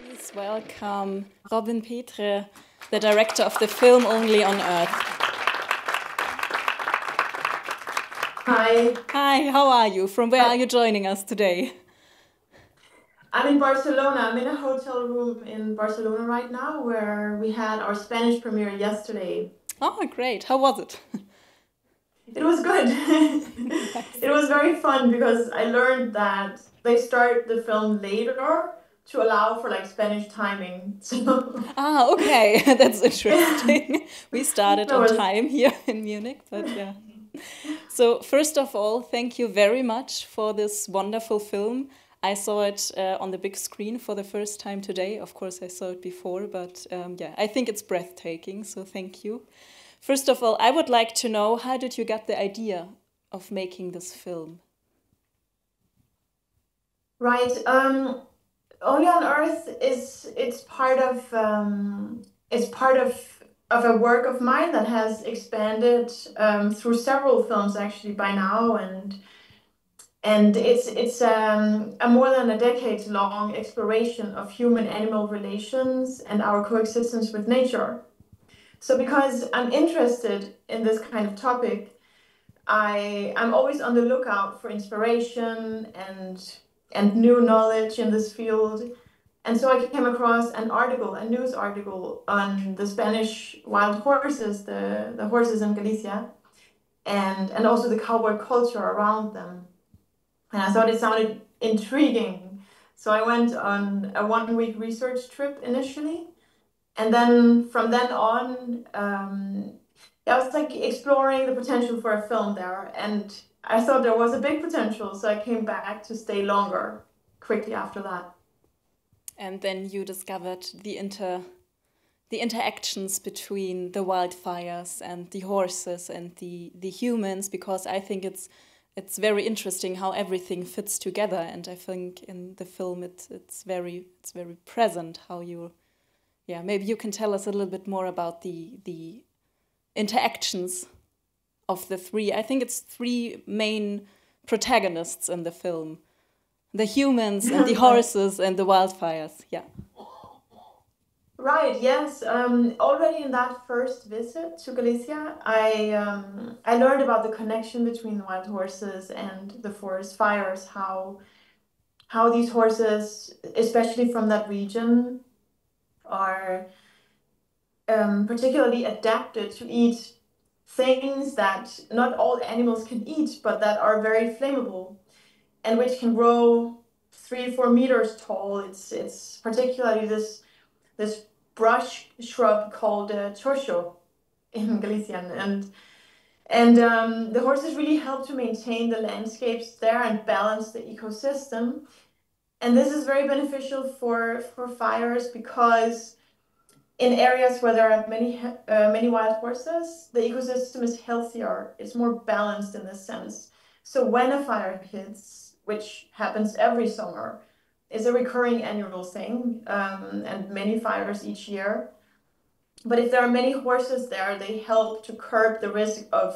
Please welcome Robin Petre, the director of the film Only on Earth. Hi, Hi, how are you? From where are you joining us today? I'm in Barcelona. I'm in a hotel room in Barcelona right now where we had our Spanish premiere yesterday. Oh, great. How was it? It was good. Nice. It was very fun because I learned that they start the film later to allow for like Spanish timing. So Ah, okay. That's yeah, interesting. We started that on was time here in Munich, but yeah. So, first of all, thank you very much for this wonderful film. I saw it on the big screen for the first time today. Of course, I saw it before, but yeah, I think it's breathtaking. So, thank you. First of all, I would like to know, how did you get the idea of making this film? right. Only on Earth is it's part of a work of mine that has expanded through several films actually by now, and it's a more than a decade long exploration of human animal relations and our coexistence with nature. So because I'm interested in this kind of topic, I'm always on the lookout for inspiration and new knowledge in this field. And so I came across an article, a news article on the Spanish wild horses, the horses in Galicia, and also the cowboy culture around them. And I thought it sounded intriguing. So I went on a 1 week research trip initially. And then from then on, I was like exploring the potential for a film there. And I thought there was a big potential. So I came back to stay longer quickly after that. And then you discovered the interactions between the wildfires and the horses and the humans, because I think it's very interesting how everything fits together, and I think in the film it's very present how you, yeah, maybe you can tell us a little bit more about the interactions of the three. I think it's three main protagonists in the film: the humans and the Right. horses and the wildfires. Yeah. Right, yes. Already in that first visit to Galicia, I learned about the connection between the wild horses and the forest fires, how these horses, especially from that region, are particularly adapted to eat things that not all animals can eat, but that are very flammable and which can grow 3 or 4 meters tall. It's particularly this brush shrub called chocho in Galician, and the horses really help to maintain the landscapes there and balance the ecosystem. And this is very beneficial for fires because in areas where there are many wild horses, the ecosystem is healthier. It's more balanced in this sense. So when a fire hits, which happens every summer, is a recurring annual thing, and many fires each year. But if there are many horses there, they help to curb the risk of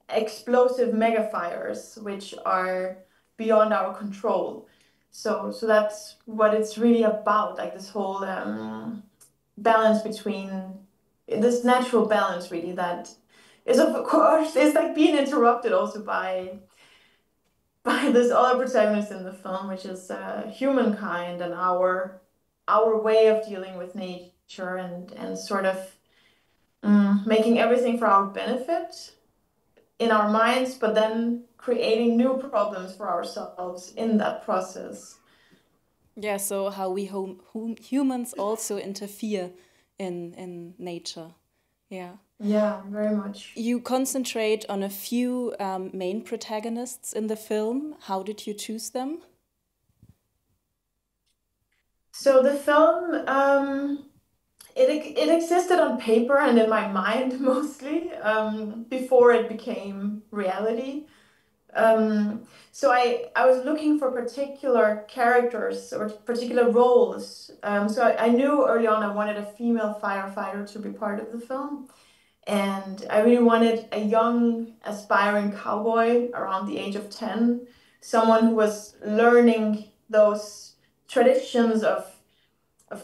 explosive mega fires, which are beyond our control. So that's what it's really about, like this whole balance between this natural balance, really, that is of course is like being interrupted also by this other protagonist in the film, which is humankind and our way of dealing with nature and sort of making everything for our benefit in our minds, but then creating new problems for ourselves in that process. Yeah, so how we humans also interfere in nature. Yeah. Yeah, very much. You concentrate on a few main protagonists in the film. How did you choose them? So the film, it existed on paper and in my mind mostly before it became reality. So I was looking for particular characters or particular roles. So I knew early on I wanted a female firefighter to be part of the film. And I really wanted a young, aspiring cowboy around the age of 10, someone who was learning those traditions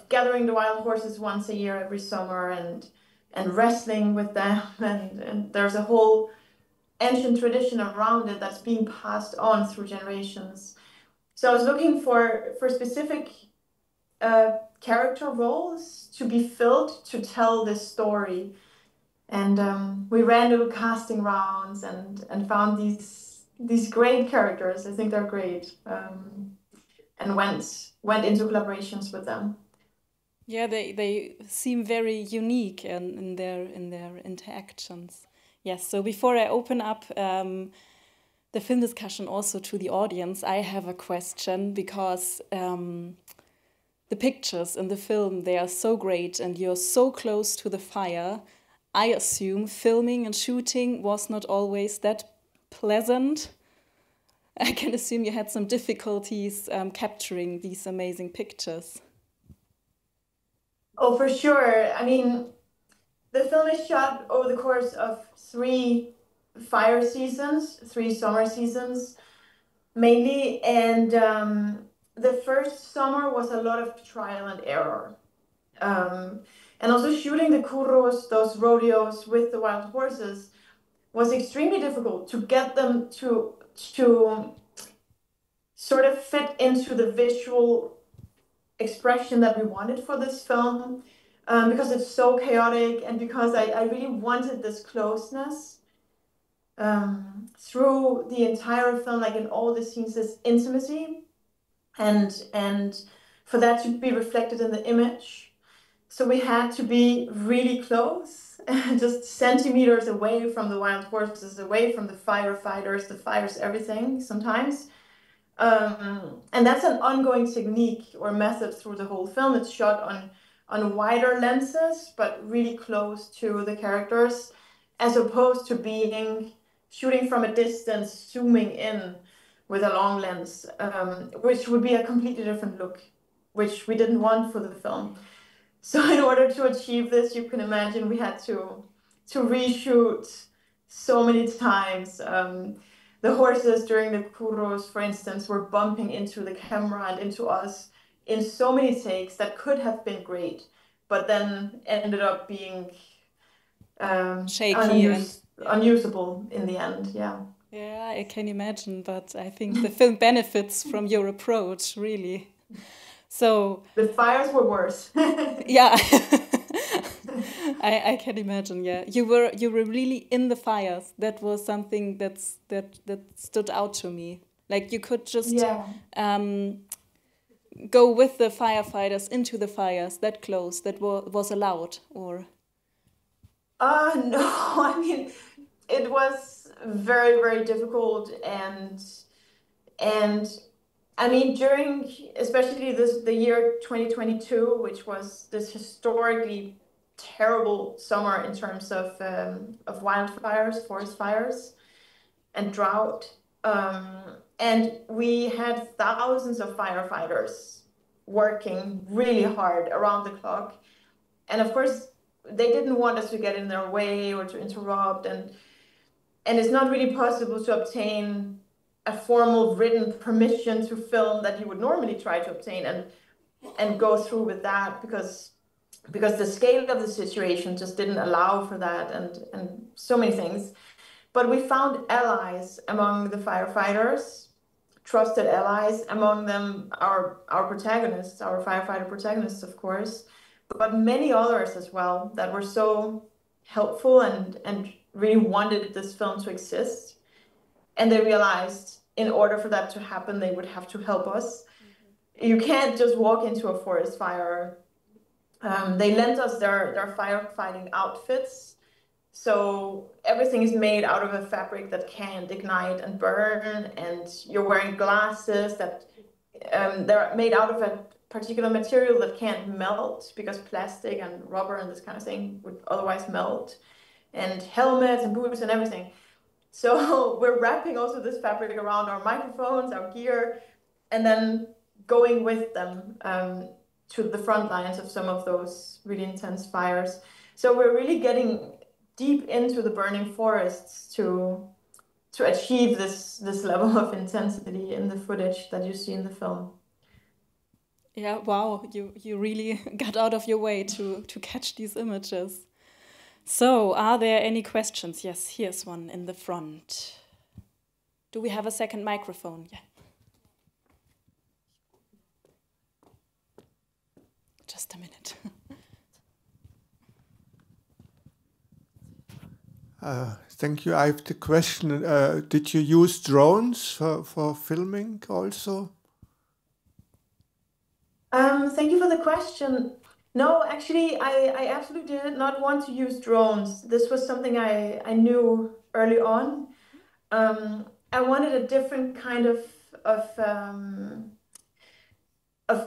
gathering the wild horses once a year every summer and wrestling with them, and there's a whole ancient tradition around it that's being passed on through generations. So I was looking for specific character roles to be filled to tell this story, and we ran little casting rounds and found these great characters. I think they're great, and went into collaborations with them. Yeah, they seem very unique in their interactions. Yes, so before I open up the film discussion also to the audience, I have a question, because the pictures in the film, they are so great and you're so close to the fire. I assume filming and shooting was not always that pleasant. I can assume you had some difficulties capturing these amazing pictures. Oh, for sure. I mean, the film is shot over the course of 3 fire seasons, 3 summer seasons mainly, and the first summer was a lot of trial and error. And also shooting the kuros, those rodeos with the wild horses, was extremely difficult to get them to sort of fit into the visual expression that we wanted for this film, because it's so chaotic, and because I really wanted this closeness through the entire film, like in all the scenes, this intimacy, and for that to be reflected in the image. So we had to be really close, just centimeters away from the wild horses, away from the firefighters, the fires, everything sometimes. And that's an ongoing technique or method through the whole film. It's shot on wider lenses, but really close to the characters, as opposed to shooting from a distance, zooming in with a long lens, which would be a completely different look, which we didn't want for the film. So in order to achieve this, you can imagine we had to reshoot so many times. The horses during the kuros, for instance, were bumping into the camera and into us in so many takes that could have been great, but then ended up being shaky and unusable in the end. Yeah. Yeah, I can imagine, but I think the film benefits from your approach, really. So the fires were worse. Yeah. I can imagine. Yeah, you were really in the fires. That was something that stood out to me. Like you could just go with the firefighters into the fires that close. That was allowed, or no. I mean, it was very, very difficult, and I mean, during especially the year 2022, which was this historically terrible summer in terms of wildfires, forest fires, and drought. And we had thousands of firefighters working really hard around the clock. And of course, they didn't want us to get in their way or to interrupt. And it's not really possible to obtain a formal written permission to film that you would normally try to obtain and go through with that, because the scale of the situation just didn't allow for that, and so many things. But we found allies among the firefighters, trusted allies, among them our protagonists, our firefighter protagonists, of course, but many others as well that were so helpful and really wanted this film to exist. And they realized in order for that to happen, they would have to help us. You can't just walk into a forest fire. They lent us their firefighting outfits. So everything is made out of a fabric that can't ignite and burn, and you're wearing glasses that they're made out of a particular material that can't melt, because plastic and rubber and this kind of thing would otherwise melt, and helmets and boots and everything. So we're wrapping also this fabric around our microphones, our gear, and then going with them to the front lines of some of those really intense fires. So we're really getting deep into the burning forests to achieve this level of intensity in the footage that you see in the film. Yeah, wow, you really got out of your way to catch these images. So, are there any questions? Yes, here's one in the front. Do we have a second microphone? Yeah. Just a minute. Thank you. I have the question. Did you use drones for filming also? Thank you for the question. No, actually, I absolutely did not want to use drones. This was something I knew early on. I wanted a different kind of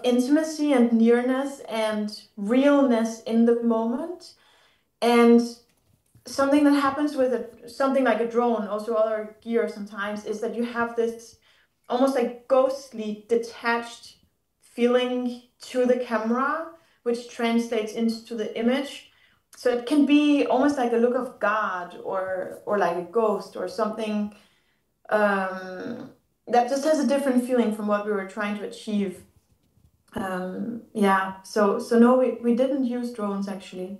intimacy and nearness and realness in the moment. And something that happens with something like a drone, also other gear sometimes, is that you have this almost like ghostly, detached feeling to the camera, which translates into the image. So it can be almost like a look of God or like a ghost or something that just has a different feeling from what we were trying to achieve. Yeah, so no, we didn't use drones actually.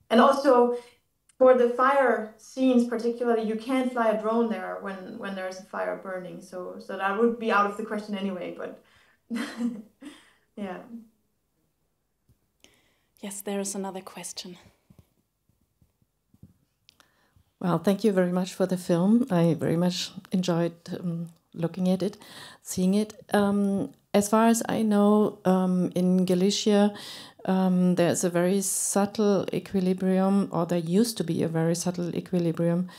And also for the fire scenes particularly, you can't fly a drone there when there's a fire burning. So that would be out of the question anyway, but yeah. Yes, there is another question. Well, thank you very much for the film. I very much enjoyed looking at it, seeing it. As far as I know, in Galicia, there's a very subtle equilibrium, or there used to be a very subtle equilibrium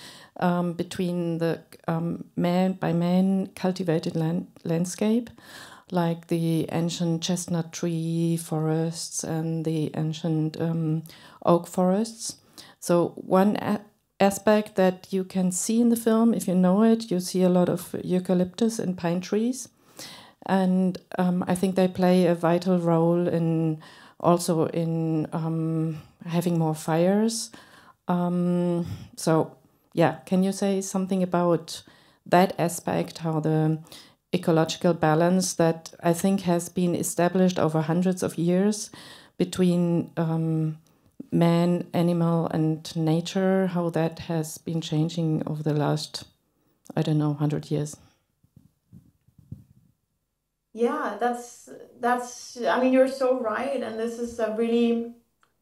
between the man cultivated landscape, like the ancient chestnut tree forests and the ancient oak forests. So one aspect that you can see in the film, if you know it, you see a lot of eucalyptus and pine trees. And I think they play a vital role in also in having more fires. So yeah, can you say something about that aspect, how the ecological balance that I think has been established over hundreds of years between man, animal, and nature, how that has been changing over the last, I don't know, 100 years? Yeah, I mean, you're so right, and this is a really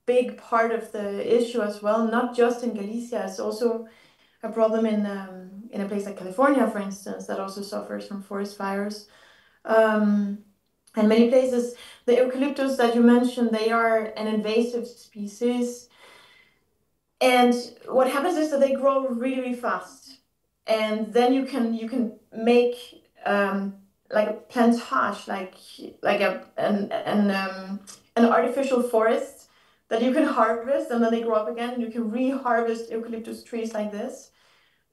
big part of the issue as well, not just in Galicia. It's also a problem in a place like California, for instance, that also suffers from forest fires. And many places, the eucalyptus that you mentioned, they are an invasive species. And what happens is that they grow really, really fast. And then you can make like a plantage, like an artificial forest that you can harvest, and then they grow up again. You can re-harvest eucalyptus trees like this.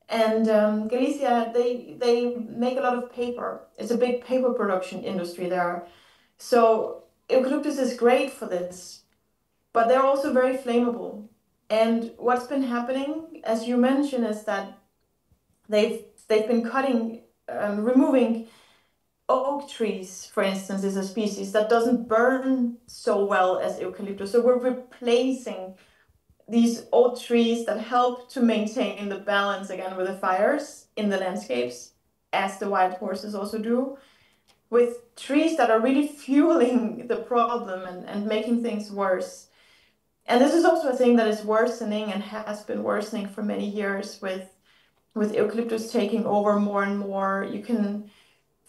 And Galicia, they make a lot of paper. It's a big paper production industry there. So eucalyptus is great for this, but they're also very flammable. And what's been happening, as you mentioned, is that they've been removing oak trees, for instance, is a species that doesn't burn so well as eucalyptus. So we're replacing these old trees that help to maintain the balance again with the fires in the landscapes, as the wild horses also do, with trees that are really fueling the problem and making things worse. And this is also a thing that is worsening and has been worsening for many years with eucalyptus taking over more and more. You can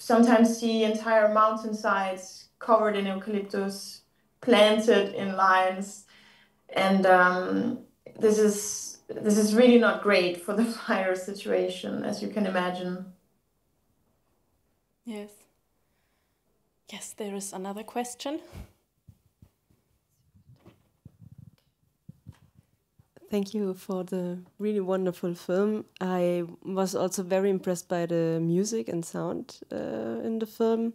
sometimes see entire mountainsides covered in eucalyptus, planted in lines, and this is really not great for the fire situation, as you can imagine. Yes. Yes, there is another question. Thank you for the really wonderful film. I was also very impressed by the music and sound in the film.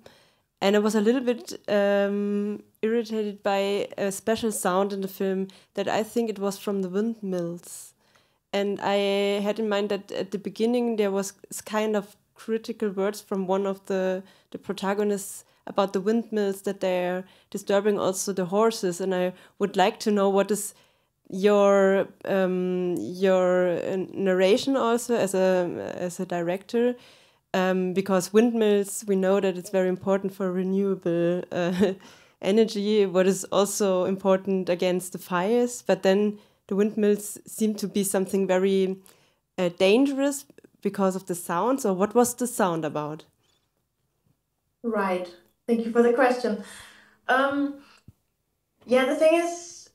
And I was a little bit irritated by a special sound in the film that I think it was from the windmills. And I had in mind that at the beginning there was kind of critical words from one of the protagonists about the windmills, that they're disturbing also the horses. And I would like to know what is your narration also as a director, because windmills, we know that it's very important for renewable energy. What is also important against the fires, but then the windmills seem to be something very dangerous because of the sounds. Or what was the sound about? Right. Thank you for the question. Yeah, the thing is,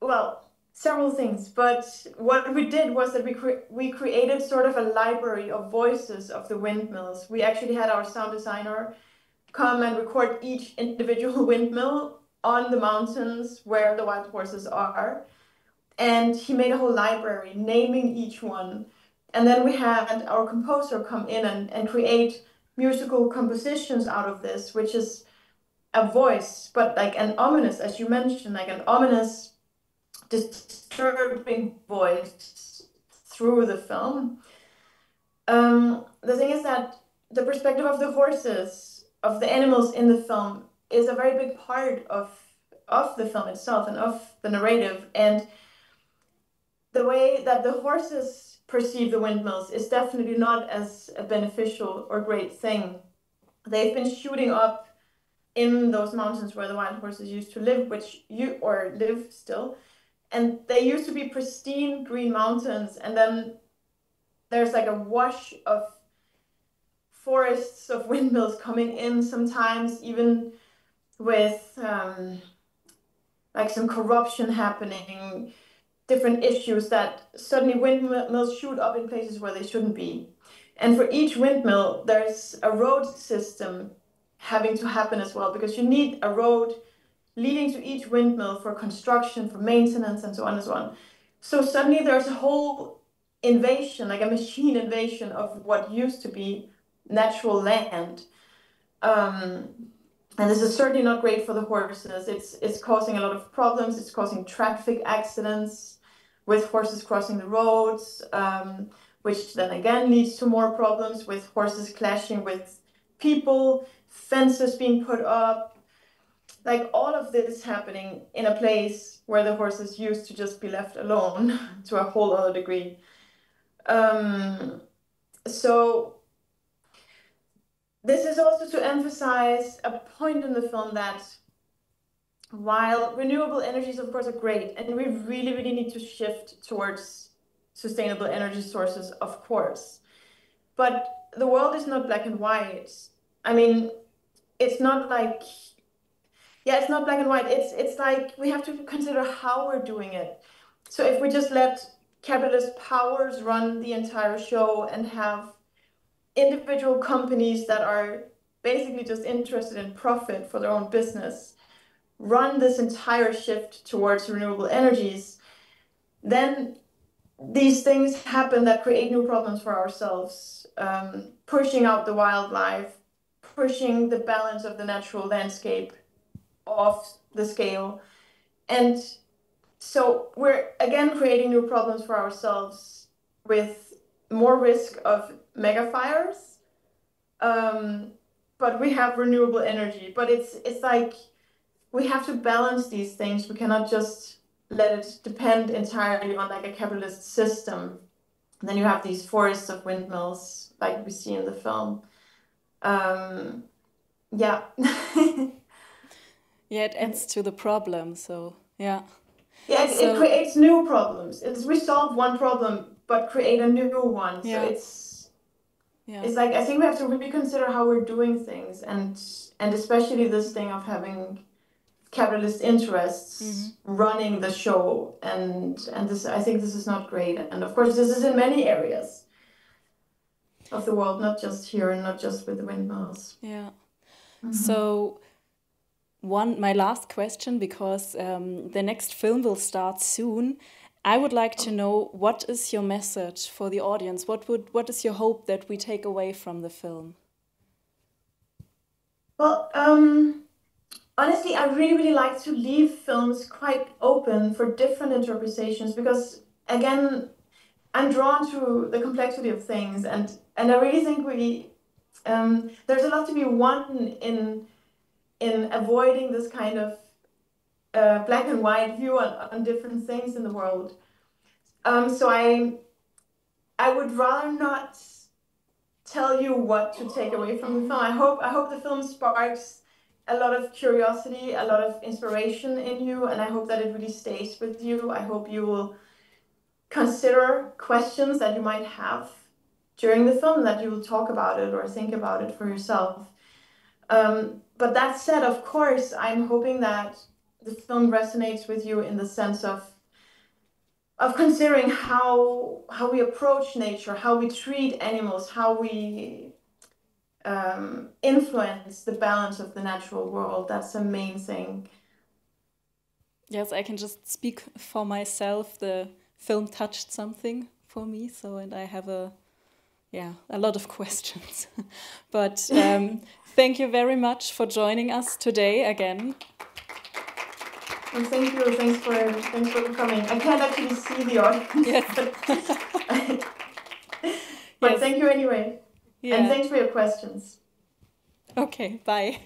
well, several things, but what we did was that we created sort of a library of voices of the windmills. We actually had our sound designer come and record each individual windmill on the mountains where the wild horses are. And he made a whole library naming each one. And then we had our composer come in and create musical compositions out of this, which is a voice, but like an ominous, as you mentioned, like an ominous, disturbing voice through the film. The thing is that the perspective of the horses, of the animals in the film, is a very big part of the film itself and of the narrative. And the way that the horses perceive the windmills is definitely not as a beneficial or great thing. They've been shooting up in those mountains where the wild horses used to live, live still. And they used to be pristine green mountains, and then there's like a wash of forests of windmills coming in, sometimes even with like some corruption happening, different issues, that suddenly windmills shoot up in places where they shouldn't be. And for each windmill, there's a road system having to happen as well, because you need a road leading to each windmill for construction, for maintenance, and so on and so on. So suddenly there's a whole invasion, like a machine invasion of what used to be natural land. And this is certainly not great for the horses. It's causing a lot of problems. It's causing traffic accidents with horses crossing the roads, which then again leads to more problems with horses clashing with people, fences being put up, like all of this happening in a place where the horses used to just be left alone to a whole other degree. So this is also to emphasize a point in the film that while renewable energies, of course, are great, and we really, really need to shift towards sustainable energy sources, of course, but the world is not black and white. I mean, it's not like, yeah, it's not black and white. It's like we have to consider how we're doing it. So if we just let capitalist powers run the entire show and have individual companies that are basically just interested in profit for their own business run this entire shift towards renewable energies, then these things happen that create new problems for ourselves, pushing out the wildlife, pushing the balance of the natural landscape off the scale. And so we're again creating new problems for ourselves with more risk of mega fires. But we have renewable energy. But it's like we have to balance these things. We cannot just let it depend entirely on like a capitalist system. And then you have these forests of windmills like we see in the film. Yeah. Yeah, it adds to the problem, so yeah. Yeah, it creates new problems. We solve one problem, but create a new one. So it's like, I think we have to reconsider how we're doing things, and especially this thing of having capitalist interests running the show, and this, I think this is not great. And of course, this is in many areas of the world, not just here and not just with the windmills. Yeah. So my last question, because the next film will start soon. I would like to know, what is your message for the audience? What is your hope that we take away from the film? Well, honestly, I really, really like to leave films quite open for different interpretations, because again, I'm drawn to the complexity of things, and I really think there's a lot to be won in avoiding this kind of black and white view on different things in the world. So I would rather not tell you what to take away from the film. I hope the film sparks a lot of curiosity, a lot of inspiration in you, and I hope that it really stays with you. I hope you will consider questions that you might have during the film, that you will talk about it or think about it for yourself. But that said, of course, I'm hoping that the film resonates with you in the sense of considering how we approach nature, how we treat animals, how we influence the balance of the natural world. That's the main thing. Yes, I can just speak for myself. The film touched something for me, and I have a lot of questions. But thank you very much for joining us today again. Well, thank you. Thanks for coming. I can't actually see the audience. Yes. But yes. Thank you anyway. Yeah. And thanks for your questions. Okay, bye.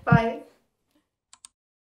Bye.